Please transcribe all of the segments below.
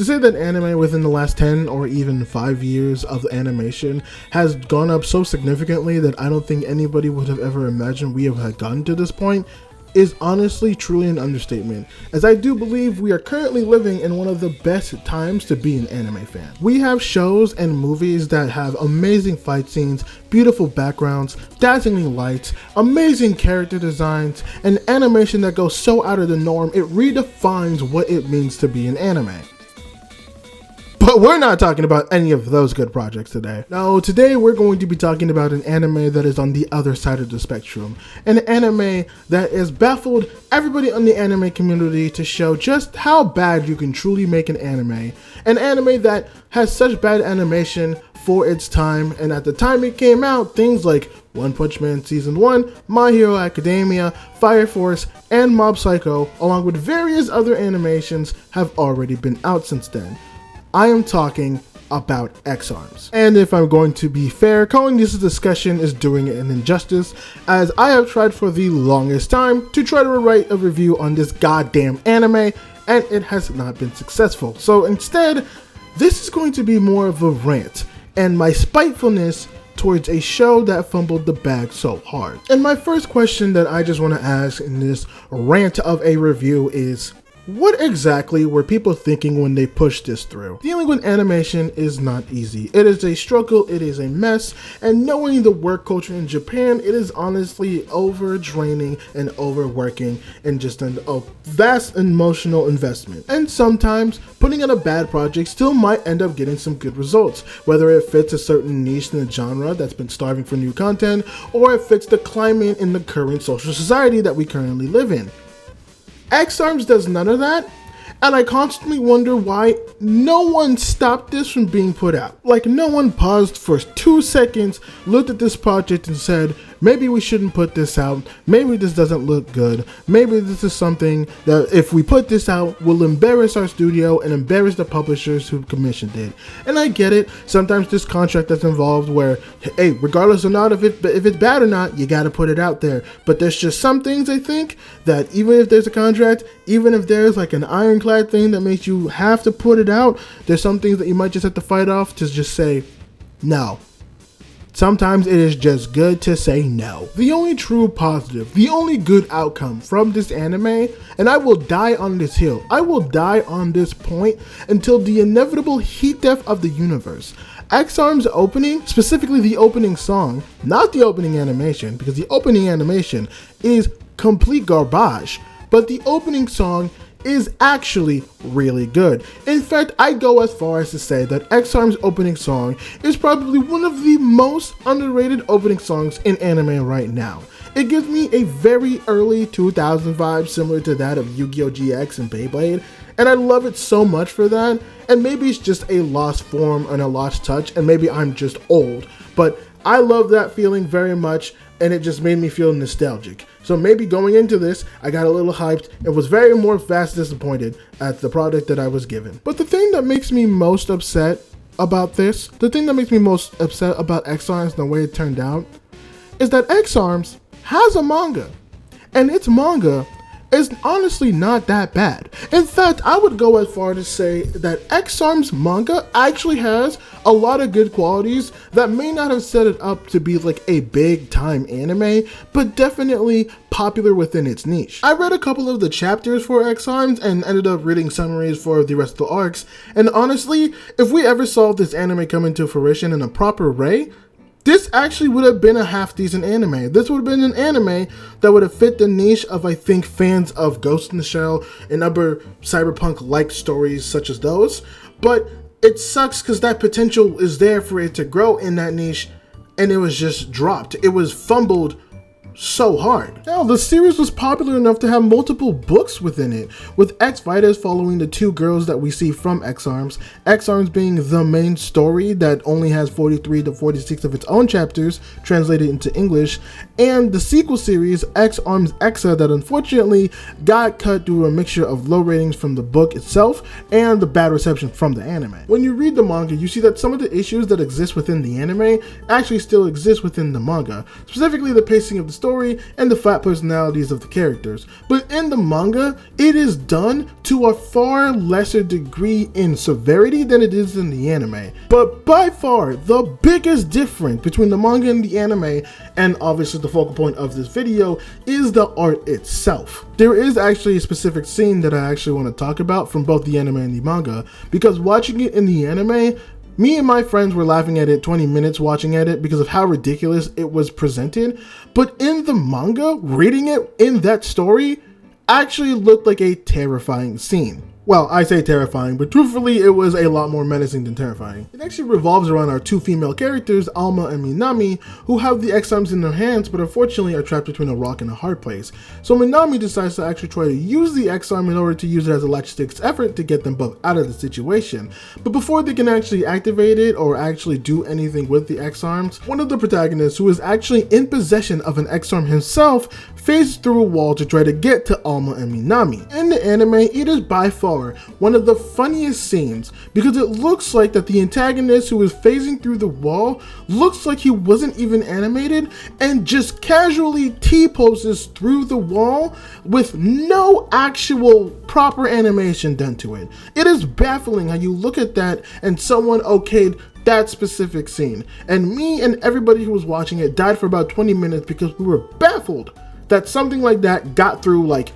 To say that anime within the last 10 or even 5 years of animation has gone up so significantly that I don't think anybody would have ever imagined we have gotten to this point is honestly truly an understatement, as I do believe we are currently living in one of the best times to be an anime fan. We have shows and movies that have amazing fight scenes, beautiful backgrounds, dazzling lights, amazing character designs, and animation that goes so out of the norm it redefines what it means to be an anime. But we're not talking about any of those good projects today. No, today we're going to be talking about an anime that is on the other side of the spectrum. An anime that has baffled everybody in the anime community to show just how bad you can truly make an anime. An anime that has such bad animation for its time, and at the time it came out, things like One Punch Man Season 1, My Hero Academia, Fire Force, and Mob Psycho, along with various other animations, have already been out since then. I am talking about Ex-Arms. And if I'm going to be fair, calling this a discussion is doing it an injustice, as I have tried for the longest time to try to write a review on this goddamn anime, and it has not been successful. So instead, this is going to be more of a rant, and my spitefulness towards a show that fumbled the bag so hard. And my first question that I just want to ask in this rant of a review is, what exactly were people thinking when they pushed this through? Dealing with animation is not easy. It is a struggle, it is a mess, and knowing the work culture in Japan, it is honestly over-draining and overworking and just a vast emotional investment. And sometimes, putting out a bad project still might end up getting some good results, whether it fits a certain niche in the genre that's been starving for new content, or it fits the climate in the current social society that we currently live in. Ex-Arms does none of that, and I constantly wonder why no one stopped this from being put out. Like, no one paused for 2 seconds, looked at this project and said, maybe we shouldn't put this out, maybe this doesn't look good, maybe this is something that if we put this out will embarrass our studio and embarrass the publishers who commissioned it. And I get it, sometimes this contract that's involved where, hey, regardless or not if it's bad or not, you gotta put it out there. But there's just some things I think that even if there's a contract, even if there's like an ironclad thing that makes you have to put it out, there's some things that you might just have to fight off to just say no. Sometimes it is just good to say no. The only true positive, the only good outcome from this anime, and I will die on this hill, I will die on this point until the inevitable heat death of the universe. Ex-Arms opening, specifically the opening song, not the opening animation, because the opening animation is complete garbage, but the opening song is actually really good. In fact, I go as far as to say that Ex-Arms opening song is probably one of the most underrated opening songs in anime right now. It gives me a very early 2000 vibe similar to that of Yu-Gi-Oh! GX and Beyblade, and I love it so much for that. And maybe it's just a lost form and a lost touch, and maybe I'm just old, but I love that feeling very much, and it just made me feel nostalgic. So maybe going into this, I got a little hyped and was very more fast disappointed at the product that I was given. But the thing that makes me most upset about this, the thing that makes me most upset about Ex-Arms and the way it turned out, is that Ex-Arms has a manga, and its manga is honestly not that bad. In fact, I would go as far to say that Ex-Arms manga actually has a lot of good qualities that may not have set it up to be like a big time anime, but definitely popular within its niche. I read a couple of the chapters for Ex-Arms and ended up reading summaries for the rest of the arcs, and honestly, if we ever saw this anime come into fruition in a proper way, this actually would have been a half-decent anime. This would have been an anime that would have fit the niche of, I think, fans of Ghost in the Shell and other cyberpunk-like stories such as those. But it sucks because that potential is there for it to grow in that niche, and it was just dropped. It was fumbled so hard. Now, the series was popular enough to have multiple books within it, with Ex-Vita following the two girls that we see from Ex-Arms, Ex-Arms being the main story that only has 43 to 46 of its own chapters translated into English, and the sequel series, Ex-Arms Exa, that unfortunately got cut due to a mixture of low ratings from the book itself and the bad reception from the anime. When you read the manga, you see that some of the issues that exist within the anime actually still exist within the manga, specifically the pacing of the story and the flat personalities of the characters. But in the manga, it is done to a far lesser degree in severity than it is in the anime. But by far, the biggest difference between the manga and the anime, and obviously the focal point of this video, is the art itself. There is actually a specific scene that I actually want to talk about from both the anime and the manga, because watching it in the anime, me and my friends were laughing at it 20 minutes watching at it because of how ridiculous it was presented. But in the manga, reading it in that story actually looked like a terrifying scene. Well, I say terrifying, but truthfully, it was a lot more menacing than terrifying. It actually revolves around our two female characters, Alma and Minami, who have the X-Arms in their hands, but unfortunately are trapped between a rock and a hard place. So Minami decides to actually try to use the X-Arm in order to use it as a last-ditch effort to get them both out of the situation. But before they can actually activate it or actually do anything with the X-Arms, one of the protagonists, who is actually in possession of an X-Arm himself, phases through a wall to try to get to Alma and Minami. In the anime, it is by far one of the funniest scenes because it looks like that the antagonist who is phasing through the wall looks like he wasn't even animated and just casually T-poses through the wall with no actual proper animation done to it. It is baffling how you look at that and someone okayed that specific scene, and me and everybody who was watching it died for about 20 minutes because we were baffled that something like that got through like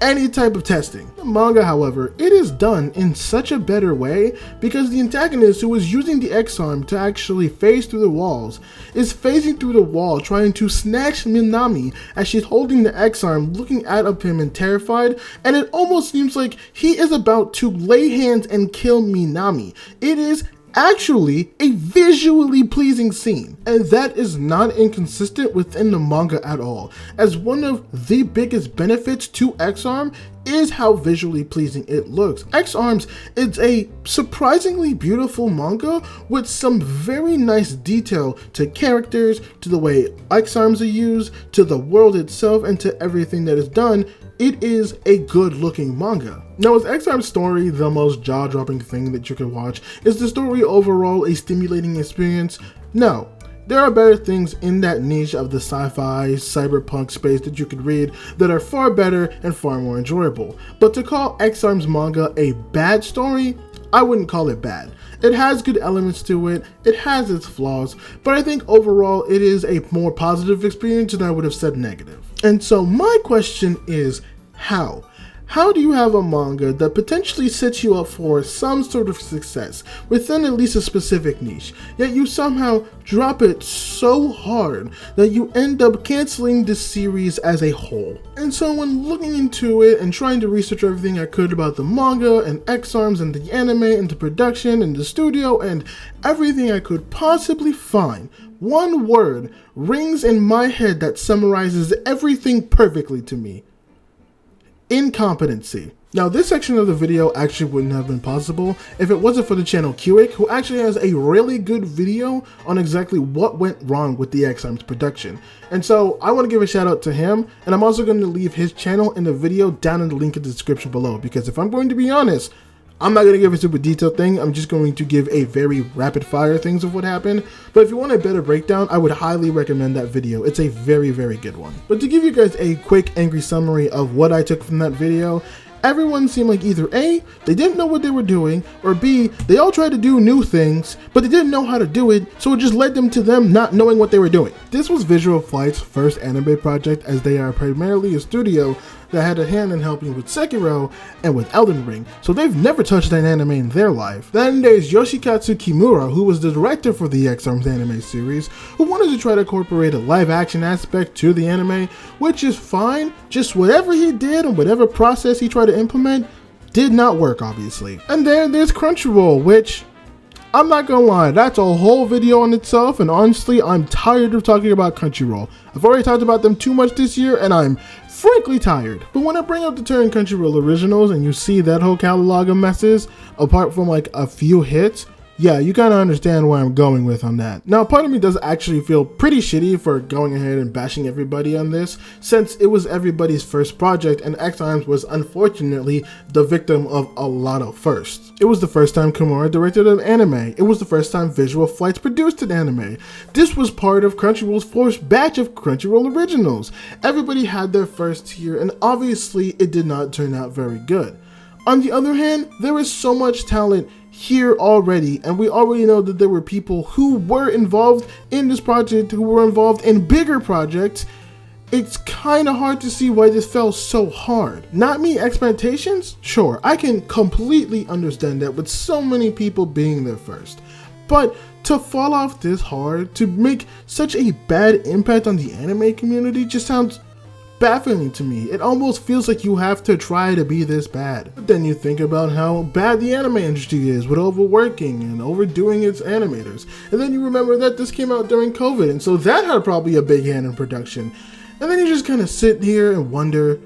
any type of testing. The manga, however, it is done in such a better way because the antagonist, who was using the X-Arm to actually phase through the walls, is phasing through the wall trying to snatch Minami as she's holding the X-Arm, looking out of him and terrified, and it almost seems like he is about to lay hands and kill Minami. It is actually a visually pleasing scene, and that is not inconsistent within the manga at all, as one of the biggest benefits to X-Arm is how visually pleasing it looks. X-Arms is a surprisingly beautiful manga with some very nice detail to characters, to the way X-Arms are used, to the world itself, and to everything that is done. It is a good looking manga. Now, is X-Arm's story the most jaw-dropping thing that you can watch? Is the story overall a stimulating experience? No. There are better things in that niche of the sci-fi, cyberpunk space that you could read that are far better and far more enjoyable. But to call X-Arm's manga a bad story, I wouldn't call it bad. It has good elements to it, it has its flaws, but I think overall it is a more positive experience than I would have said negative. And so my question is, how? How do you have a manga that potentially sets you up for some sort of success within at least a specific niche, yet you somehow drop it so hard that you end up canceling the series as a whole? And so when looking into it and trying to research everything I could about the manga and X-Arms and the anime and the production and the studio and everything I could possibly find, one word rings in my head that summarizes everything perfectly to me: incompetency. Now, this section of the video actually wouldn't have been possible if it wasn't for the channel Kuick, who actually has a really good video on exactly what went wrong with the X-Arms production. And so I want to give a shout out to him, and I'm also going to leave his channel in the video down in the link in the description below, because if I'm going to be honest, I'm not going to give a super detailed thing, I'm just going to give a very rapid fire things of what happened. But if you want a better breakdown, I would highly recommend that video. It's a very, very good one. But to give you guys a quick, angry summary of what I took from that video, everyone seemed like either A, they didn't know what they were doing, or B, they all tried to do new things, but they didn't know how to do it, so it just led them to them not knowing what they were doing. This was Visual Flight's first anime project, as they are primarily a studio that had a hand in helping with Sekiro and with Elden Ring, so they've never touched an anime in their life. Then there's Yoshikatsu Kimura, who was the director for the X-Arms anime series, who wanted to try to incorporate a live action aspect to the anime, which is fine, just whatever he did and whatever process he tried to implement did not work, obviously. And then there's Crunchyroll, which, I'm not gonna lie, that's a whole video on itself, and honestly, I'm tired of talking about Crunchyroll. I've already talked about them too much this year, and I'm frankly tired. But when I bring up the term Crunchyroll Originals and you see that whole catalog of messes, apart from like a few hits, Yeah, you kind of understand where I'm going with on that. Now, part of me does actually feel pretty shitty for going ahead and bashing everybody on this, since it was everybody's first project and Ex-Arms was unfortunately the victim of a lot of firsts. It was the first time Kimura directed an anime. It was the first time Visual Flights produced an anime. This was part of Crunchyroll's first batch of Crunchyroll Originals. Everybody had their first here, and obviously it did not turn out very good. On the other hand, there is so much talent here already, and we already know that there were people who were involved in this project, who were involved in bigger projects. It's kind of hard to see why this fell so hard. Not meet expectations? Sure, I can completely understand that with so many people being there first. But to fall off this hard, to make such a bad impact on the anime community just sounds baffling to me. It almost feels like you have to try to be this bad. But then you think about how bad the anime industry is with overworking and overdoing its animators. And then you remember that this came out during COVID, and so that had probably a big hand in production. And then you just kind of sit here and wonder,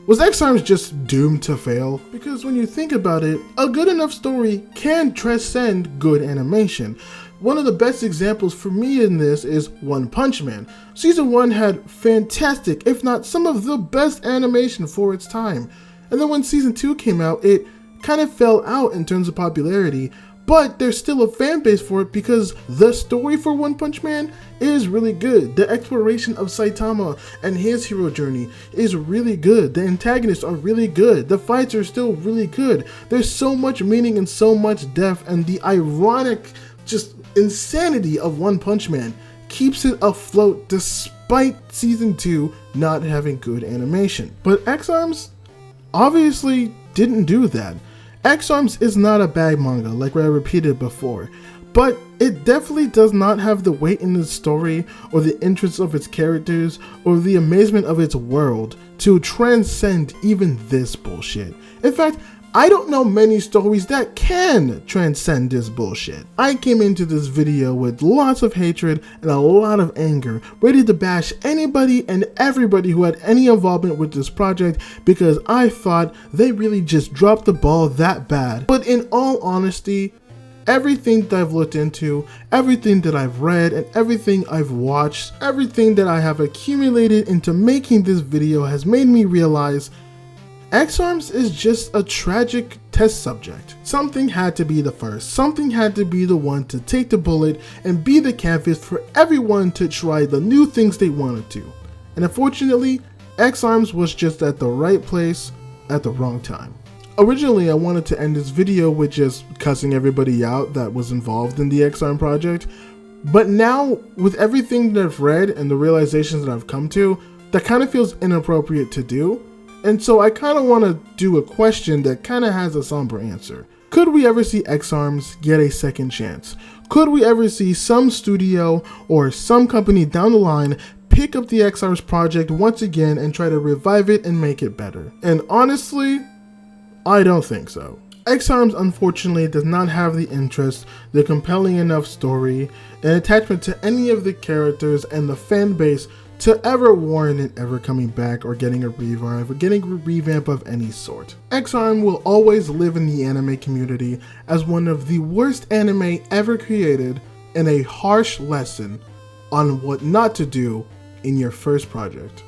was Ex-Arms just doomed to fail? Because when you think about it, a good enough story can transcend good animation. One of the best examples for me in this is One Punch Man. Season 1 had fantastic, if not some of the best animation for its time. And then when Season 2 came out, it kind of fell out in terms of popularity, but there's still a fan base for it because the story for One Punch Man is really good. The exploration of Saitama and his hero journey is really good. The antagonists are really good. The fights are still really good. There's so much meaning and so much depth, and the ironic just insanity of One Punch Man keeps it afloat despite Season 2 not having good animation. But Ex-Arms obviously didn't do that. Ex-Arms is not a bad manga, like I repeated before, but it definitely does not have the weight in its story, or the interest of its characters, or the amazement of its world to transcend even this bullshit. In fact, I don't know many stories that can transcend this bullshit. I came into this video with lots of hatred and a lot of anger, ready to bash anybody and everybody who had any involvement with this project because I thought they really just dropped the ball that bad. But in all honesty, everything that I've looked into, everything that I've read, and everything I've watched, everything that I have accumulated into making this video has made me realize Ex-Arms is just a tragic test subject. Something had to be the first. Something had to be the one to take the bullet and be the canvas for everyone to try the new things they wanted to. And unfortunately, Ex-Arms was just at the right place at the wrong time. Originally, I wanted to end this video with just cussing everybody out that was involved in the Ex-Arms project. But now, with everything that I've read and the realizations that I've come to, that kind of feels inappropriate to do. And so I kind of want to do a question that kind of has a somber answer. Could we ever see Ex-Arms get a second chance? Could we ever see some studio or some company down the line pick up the Ex-Arms project once again and try to revive it and make it better? And honestly, I don't think so. Ex-Arms unfortunately does not have the interest, the compelling enough story, and attachment to any of the characters and the fan base to ever warrant it ever coming back or getting a revive or getting a revamp of any sort. Ex-Arms will always live in the anime community as one of the worst anime ever created and a harsh lesson on what not to do in your first project.